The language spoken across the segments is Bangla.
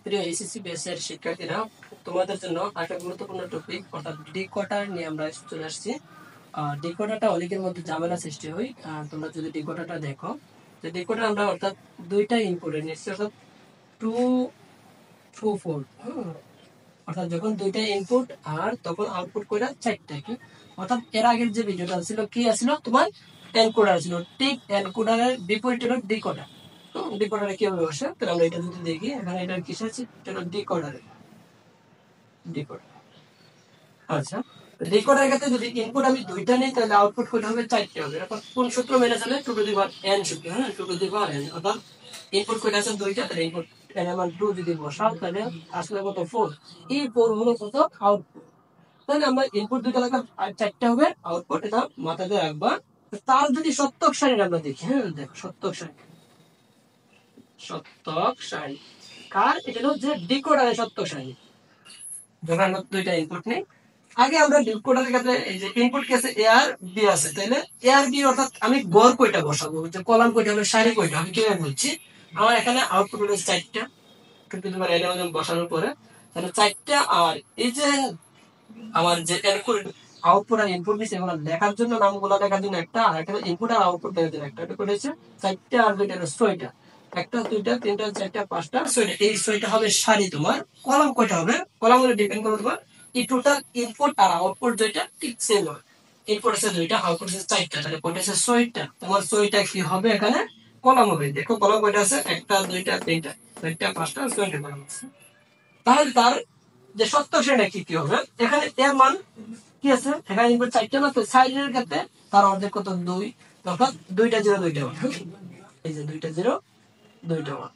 প্রিয় এসএসসি বেসের শিক্ষার্থীরা, তোমাদের জন্য একটা গুরুত্বপূর্ণ টপিক অর্থাৎ ডিকোডার নিয়ে আমরা চলে আসছি। ডিকোডারটা অনেকের মধ্যে ঝামেলা সৃষ্টি হয়। তোমরা যদি ডিকোডারটা দেখো, তো ডিকোডার আমরা অর্থাৎ দুইটা ইনপুট নিচ্ছি, অর্থাৎ টু টু ফোর। অর্থাৎ যখন দুইটা ইনপুট আর তখন আউটপুট কইরা চারটা কি, অর্থাৎ এর আগের যে ভিডিওটা ছিল কি আছিল তোমার এনকোডার ছিল, ঠিক এনকোডারের বিপরীত হলো ডিকোডার। ডিকোডারে কিভাবে বসে, তাহলে আমরা এটা যদি দেখি, এখানে এটা কিসে আছে, এটা হলো ডিকোডারে। ডিকোডার, আচ্ছা। ডিকোডারের ক্ষেত্রে যদি ইনপুট আমি দুইটা নিই, তাহলে আউটপুট করতে হবে চারটে হবে। এখন কোন সূত্র মেনে চলে? Two to the power n সূত্র। হ্যাঁ, two to the power n, অর্থাৎ ইনপুট কয়টা আছে? দুইটা। তাহলে ইনপুট এন এর মান 2 যদি বসাও, তাহলে আসলে কত? 4। এই 4 হলো কত? আউটপুট। তাহলে আমরা ইনপুট দুইটা লাগবে আর চারটা হবে আউটপুট, এটা মাথায় দিয়ে রাখবা। তার যদি সত্যক সারণী আমরা দেখি, হ্যাঁ দেখো সত্যক সারণী, সত্যক সারণী কার? এটা হলো যে ডিকোডারের সত্যক সারণী। যখন আমরা দুইটা ইনপুট নেই, আগে আমরা ডিকোডারের ক্ষেত্রে এই যে ইনপুট কি আছে, এ আর বি আছে, তাইলে এ আর বি অর্থাৎ আমি গড় কয়টা বসাবো, যে কলাম কয়টা হবে, সারি কয়টা আমি কিভাবে বলছি? আমার এখানে আউটপুট হলো চারটা, কিন্তু তোমার এলিমেন্ট বসানোর পরে তাহলে চারটা। আর এই যে আমার যে আউটপুট আর ইনপুট দিচ্ছে, এগুলো লেখার জন্য নামগুলো লেখার জন্য একটা, আর একটা ইনপুট আর আউটপুট দেওয়ার জন্য একটা। এটা করেছে চারটা আর দুইটা হলো ছয়টা। একটা, দুইটা, তিনটা, চারটা, পাঁচটা, ছয়টা। এই ছয়টা হবে সারি। তোমার কলাম কয়টা হবে? কলাম গুলো ডিপেন্ড করবে তোমার এই টোটাল ইনপুট আর আউটপুট দুইটা ঠিক সেম হবে। ইনপুট আছে দুইটা, আউটপুট আছে চারটা, তাহলে কয়টা আছে? ছয়টা। তোমার ছয়টা কি হবে এখানে? কলাম হবে। দেখো কলাম কয়টা আছে? একটা, দুইটা, তিনটা, চারটা, পাঁচটা, ছয়টা কলাম আছে। তাহলে তার যে সত্য সেটা কি কি হবে? এখানে এর মান কি আছে? এখানে ইনপুট চারটা না, তো সাইডের ক্ষেত্রে তার অর্ধেক কত? 2। অর্থাৎ দুইটা জিরো দুইটা ওয়ান। এই যে দুইটা জিরো দুইটা ওয়ান।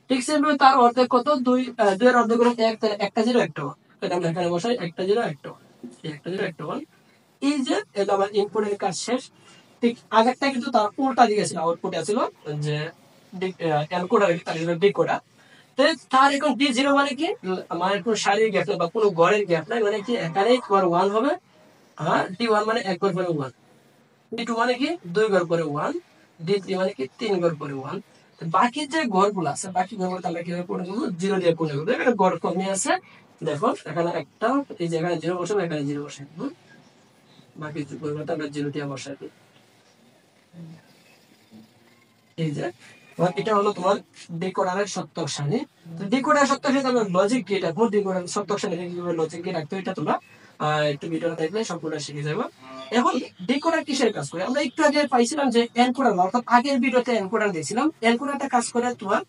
ঠিক সেমভাবে তার অর্ধেক কত? 2। 2 এর অর্ধেক হলো 1, তাহলে একটা জিরো একটা ওয়ান। এটা আমরা এখানে বসাই, একটা জিরো একটা ওয়ান। একটা জিরো একটা ওয়ান। এই যে এটা আমার ইনপুটের কাজ শেষ। ঠিক আগেরটা কিন্তু তার উল্টা দিকে ছিল, আউটপুটে ছিল যে এনকোডার, তার ডিকোডার। তার এখন ডি জিরো মানে কি? আমার কোনো শারীরিক গ্যাপ নাই বা কোনো গড়ের গ্যাপ নাই, মানে কি এখানে তোমার ওয়ান হবে। আর ডি ওয়ান মানে এক ঘর পরে ওয়ান, ডি টু মানে কি দুই ঘর পরে ওয়ান, ডি থ্রি মানে কি তিন ঘর পরে ওয়ান। বাকি যে ঘরগুলো আছে, বাকি ঘরগুলো আমরা কিভাবে পূর্ণ করবো? জিরো দিয়ে পূর্ণ করবো। এখানে গড় কমে আছে, দেখো এখানে একটা, এই যে এখানে জিরো বসাবো, এখানে জিরো বসাই, বাকি ঘরগুলো আমরা জিরো দিয়ে বসাই দিই। এই যে এটা হলো তোমার ডিকোডারের সত্যক সারণী। ডিকোডারের সত্যক সারণী আমরা লজিক গেট রাখবো। ডিকোডারের সত্যক সারণী কিভাবে লজিক গেট রাখতে হয়, এটা তোমরা একটু ভিডিওটা দেখলে সম্পূর্ণ শিখে যাবে। এখন ডিকোডার কিসের কাজ করে? আমরা একটু আগে পাইছিলাম যে এনকোডার, অর্থাৎ আগের ভিডিওতে এনকোডার দিয়েছিলাম। এনকোডারটা কাজ করে তোমার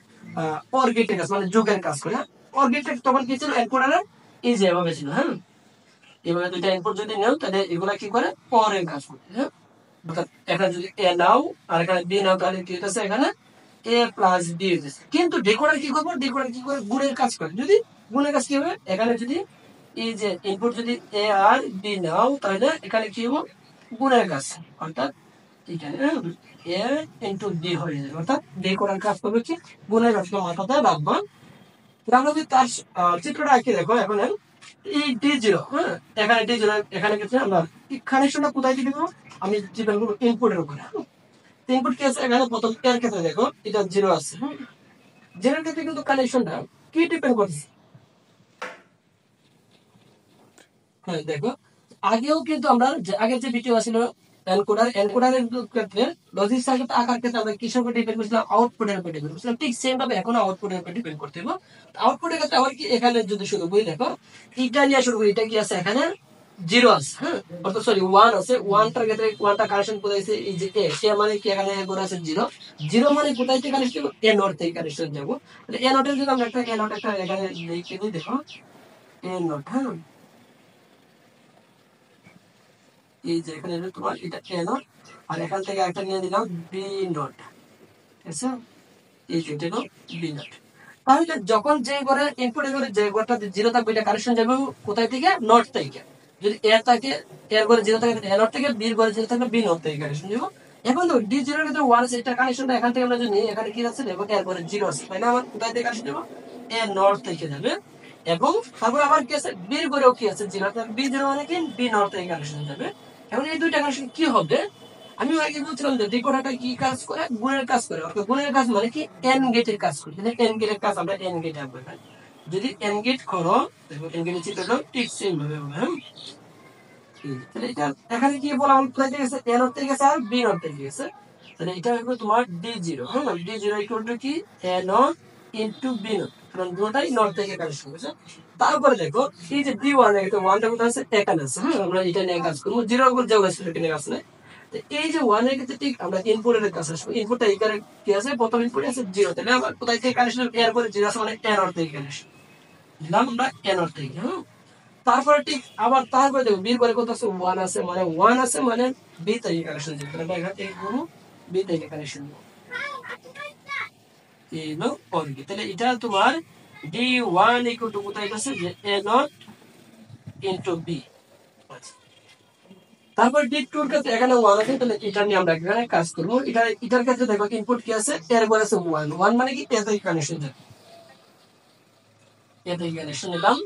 অর গেটের কাজ, মানে যোগের কাজ করে। অর গেটটা তখন কি ছিল? এনকোডারের এই যে এভাবে ছিল, হ্যাঁ এভাবে দুইটা ইনপুট যদি নেও, তাহলে এগুলা কি করে? অরের কাজ করে, হ্যাঁ। অর্থাৎ এখানে যদি এ নাও আর এখানে বি নাও, তাহলে কি হচ্ছে? এখানে এ প্লাস বি হইতেছে। কিন্তু ডেকোডার কি করবো? ডেকোডার কি করে? গুণের কাজ করে। যদি গুণের কাজ কি হবে? এখানে যদি এই যে ইনপুট যদি এ আর বি নাও, তাহলে এখানে কি হবো? গুণের কাজ। অর্থাৎ এখানে এ ইন্টু বি হয়ে যাবে। অর্থাৎ ডেকোডার কাজ করবে কি? গুণের কাজ মাথাতে রাখবা। আমরা যদি তার চিত্রটা আঁকি, দেখো এখন এই ডি জিরো, হ্যাঁ এখানে ডি জিরো, এখানে ক্ষেত্রে আমরা কানেকশনটা কোথায় দিয়ে দিব? আমি ডিপেন্ড করবো ইনপুটের উপরে। ইনপুট কি আছে? এখানে প্রথম এর ক্ষেত্রে দেখো এটা জিরো আছে, জিরোর ক্ষেত্রে কিন্তু কানেকশনটা কি ডিপেন্ড করছে? হ্যাঁ দেখো, আগেও কিন্তু আমরা আগের যে ভিডিও ছিল এনকোডারের ক্ষেত্রে লজিক সার্কিট আকার ক্ষেত্রে আমরা কিসের উপর ডিপেন্ড করছিলাম? আউটপুটের উপর ডিপেন্ড করছিলাম। ঠিক সেম ভাবে এখন আউটপুটের উপর ডিপেন্ড করতে হবে। আউটপুটের ক্ষেত্রে আবার কি, এখানে যদি শুরু করি, দেখো এটা নিয়ে শুরু করি, এটা কি আছে? এখানে জিরো আছে, হ্যাঁ অর্থাৎ সরি ওয়ান আছে। ওয়ানটার ক্ষেত্রে ওয়ানটা কানেকশন কোথায় আছে? এই যে এ মানে কি? এখানে করে আছে জিরো। জিরো মানে কোথায় থেকে কানেকশন? এ নট থেকে কানেকশন যাবো। এ নটের যদি আমরা একটা এ নট একটা এখানে লিখে দিই, দেখো এ নট, হ্যাঁ এই যে এখানে তোমার এটা এ নট, আর এখান থেকে একটা নিয়ে দিলাম বি নট, ঠিক আছে? এই যে এটা বি নট। তাহলে যখন যে ঘরে ইনপুটে করে যে ঘরটা জিরো থাকবে, এটা কানেকশন যাবে কোথায় থেকে? নট থেকে। যদি এ থাকে, এর ঘরে জিরো থাকে এ নট থেকে, বির ঘরে জিরো থাকবে বি নট থেকে কানেকশন যাবো। এখন তো ডি জিরোর ক্ষেত্রে ওয়ান আছে, এটা কানেকশনটা এখান থেকে আমরা যদি নিই, এখানে কি আছে? দেখো এর ঘরে জিরো আছে, তাই না? আমার কোথায় থেকে কানেকশন যাবো? এ নট থেকে যাবে। এবং তারপর আবার কি আছে? বির ঘরেও কি আছে? জিরো। বি জিরো মানে কি? বি নট থেকে কানেকশন যাবে। এখন এই দুইটা কানেকশন কি হবে? আমি আগে বলছিলাম যে ডিকোডারটা কি কাজ করে, গুণের কাজ করে। অর্থাৎ গুণের কাজ মানে কি এন গেটের কাজ করে। তাহলে এন গেটের কাজ আমরা এন গেট আনবো। যদি এন গেট করো, দেখো এন গেটের চিত্রটা ঠিক সেম ভাবে হবে। হ্যাঁ, তাহলে এটা এখানে কি বলা হল, কোথায় গেছে, এ নট থেকে গেছে আর বি নট থেকে গেছে। তাহলে এটা হবে তোমার ডি জিরো। হ্যাঁ, ডি জিরো ইকুয়াল টু কি, এ নট ইন্টু বি নট, কারণ দুটোটাই নট থেকে কানেকশন হয়েছে। তারপরে দেখো এই যে ডি ওয়ান, ওয়ানটা কোথায় আছে, এখানে আছে। হ্যাঁ, আমরা এটা নিয়ে কাজ করবো, জিরো গুলো যাবো সেটা নিয়ে কাজ নেই। তো এই যে ওয়ানের ক্ষেত্রে ঠিক আমরা ইনপুটের কাছে আসবো। ইনপুটটা এখানে কি আছে, প্রথম ইনপুট আছে জিরো, তাহলে আবার কোথায় থেকে কানেকশন, এর পরে জিরো আছে মানে এ নট থেকে কানেকশন দিলাম আমরা, এ নট থেকে। হ্যাঁ, তারপরে ঠিক আবার তারপরে দেখো বির পরে কত আছে, ওয়ান আছে, মানে ওয়ান আছে মানে বি থেকে কানেকশন দিতে হবে। এখান থেকে করবো বি থেকে কানেকশন দেবো, এই হলো পয়েন্ট। তাহলে এটা তোমার ডি ওয়ান ইকুয়াল টু কোথায় গেছে, যে এ নট ইন্টু বি। তারপর ডি টুর ক্ষেত্রে এখানে ওয়ান আছে, তাহলে এটা নিয়ে আমরা এখানে কাজ করবো। এটার ক্ষেত্রে দেখো ইনপুট কি আছে, এর পরে আছে ওয়ান, ওয়ান মানে কি এ থেকে কানেকশন দেবে, এ থেকে কানেকশন দিলাম।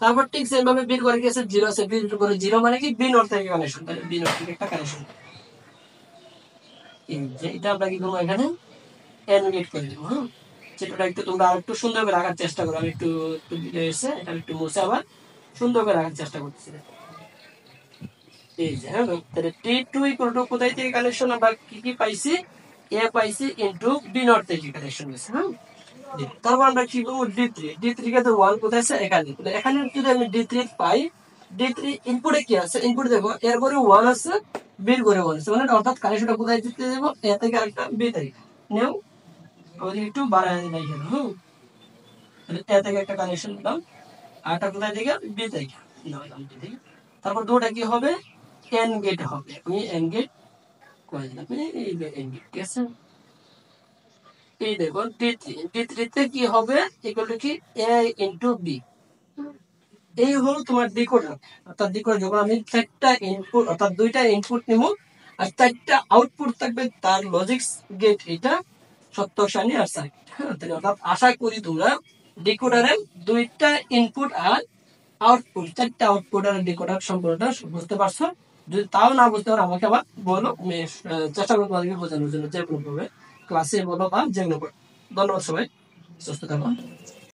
তারপর ঠিক সেম ভাবে বির করে গেছে জিরো আছে, বির করে জিরো মানে কি বি নট থেকে কানেকশন, তাহলে বি নট থেকে একটা কানেকশন। এটা আমরা কি করবো, এখানে এনগেট করে দেবো। হ্যাঁ, সেটা একটু তোমরা একটু সুন্দর করে রাখার চেষ্টা করো। আমি একটু একটু ভিডিও এসে এটা একটু মুছে আবার সুন্দর করে রাখার চেষ্টা করতেছি। এই যে হ্যাঁ, তাহলে টি টু ইকুয়াল টু কোথায় থেকে কানেকশন আমরা কি কি পাইছি, এ পাইছি ইনটু বি নট থেকে কানেকশন গেছে। হ্যাঁ, তারপর আমরা কি করবো, ডি থ্রি, ডি থ্রি কে তো ওয়ান কোথায় আছে, এখানে। এখানে যদি আমি ডি থ্রি পাই, ডি থ্রি ইনপুটে কি আছে, ইনপুট দেখো এরপরে ওয়ান আছে, বির করে ওয়ান আছে, মানে অর্থাৎ কানেকশনটা কোথায় দিতে দেবো, এ থেকে আরেকটা বি থেকে নেও, ওদিকে একটু বাড়ায় দিলাই কেন। হ্যাঁ, তাহলে এ থেকে একটা কানেকশন দিলাম, আরটা কোথায় থেকে, বি থেকে নিলাম, বি থেকে। তারপর দুটা কি হবে, এন গেট হবে। আমি এন গেট করে দিলাম, এই এন গেট, ঠিক আছে। এই দেখো ডি থ্রি, ডি থ্রিতে কি হবে, ইকুয়াল টু কি এ ইন্টু বি। এই হলো তোমার ডিকোডার। অর্থাৎ ডিকোডার যখন আমি চারটা ইনপুট, অর্থাৎ দুইটা ইনপুট নিব আর চারটা আউটপুট থাকবে, তার লজিক গেট এটা, সত্য সারণী আর সার্কিট। হ্যাঁ, তাহলে অর্থাৎ আশা করি তোমরা ডিকোডারের দুইটা ইনপুট আর আউটপুট, চারটা আউটপুট আর ডিকোডার সম্পর্কটা বুঝতে পারছো। যদি তাও না বুঝতে পারো আমাকে আবার বলো, আমি চেষ্টা করবো তোমাদেরকে বোঝানোর জন্য, যে কোনো ভাবে ক্লাসে বলো বা যে কোনো। ধন্যবাদ সবাই, সুস্থ থাকো।